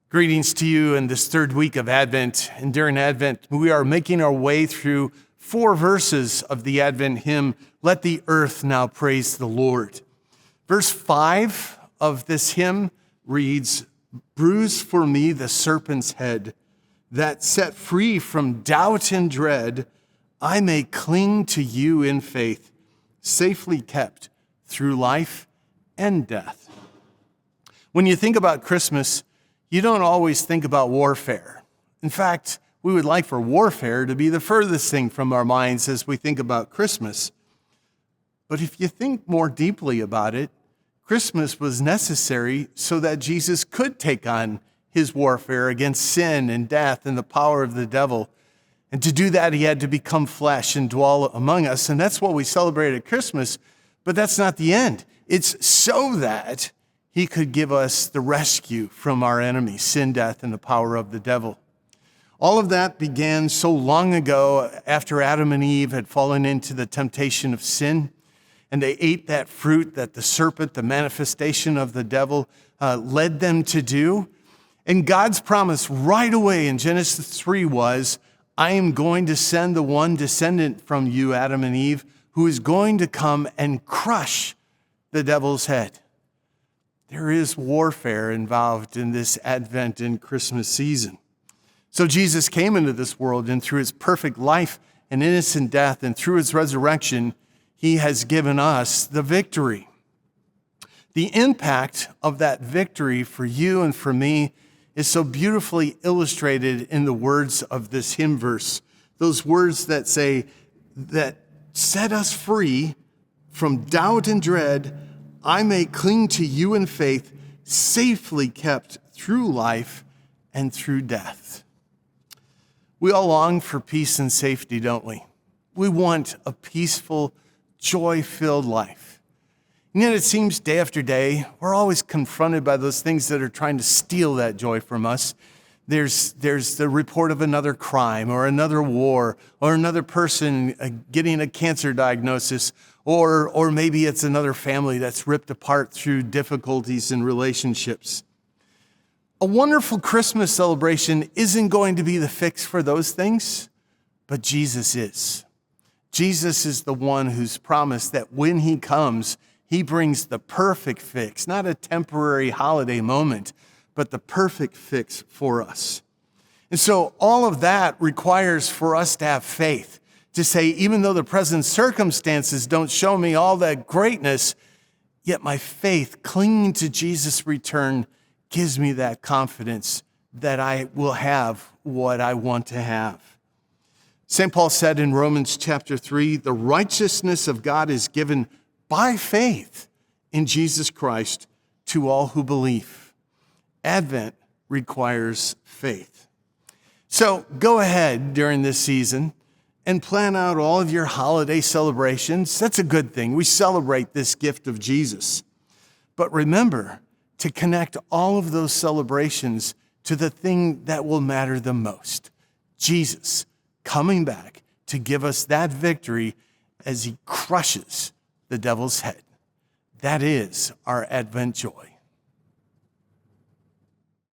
Greetings to you in this third week of Advent. And during Advent, we are making our way through 4 verses of the Advent hymn, Let the Earth Now Praise the Lord. Verse 5 of this hymn reads, Bruise for me the serpent's head, that set free from doubt and dread, I may cling to you in faith, safely kept through life and death. When you think about Christmas, you don't always think about warfare. In fact, we would like for warfare to be the furthest thing from our minds as we think about Christmas. But if you think more deeply about it, Christmas was necessary so that Jesus could take on his warfare against sin and death and the power of the devil. And to do that, he had to become flesh and dwell among us. And that's what we celebrate at Christmas. But that's not the end. It's so that he could give us the rescue from our enemies, sin, death, and the power of the devil. All of that began so long ago after Adam and Eve had fallen into the temptation of sin, and they ate that fruit that the serpent, the manifestation of the devil, led them to do. And God's promise right away in Genesis 3 was, I am going to send the one descendant from you, Adam and Eve, who is going to come and crush the devil's head. There is warfare involved in this Advent and Christmas season. So Jesus came into this world, and through his perfect life and innocent death and through his resurrection, he has given us the victory. The impact of that victory for you and for me is so beautifully illustrated in the words of this hymn verse. Those words that say, that set us free from doubt and dread, I may cling to you in faith, safely kept through life and through death. We all long for peace and safety, don't we? We want a peaceful, joy-filled life. And yet it seems day after day, we're always confronted by those things that are trying to steal that joy from us. There's the report of another crime or another war or another person getting a cancer diagnosis, or maybe it's another family that's ripped apart through difficulties in relationships. A wonderful Christmas celebration isn't going to be the fix for those things, but Jesus is. Jesus is the one who's promised that when he comes, he brings the perfect fix, not a temporary holiday moment, but the perfect fix for us. And so all of that requires for us to have faith, to say, even though the present circumstances don't show me all that greatness, yet my faith clinging to Jesus' return gives me that confidence that I will have what I want to have. St. Paul said in Romans chapter 3, the righteousness of God is given by faith in Jesus Christ to all who believe. Advent requires faith. So go ahead during this season and plan out all of your holiday celebrations. That's a good thing. We celebrate this gift of Jesus. But remember to connect all of those celebrations to the thing that will matter the most, Jesus coming back to give us that victory as he crushes the devil's head. That is our Advent joy.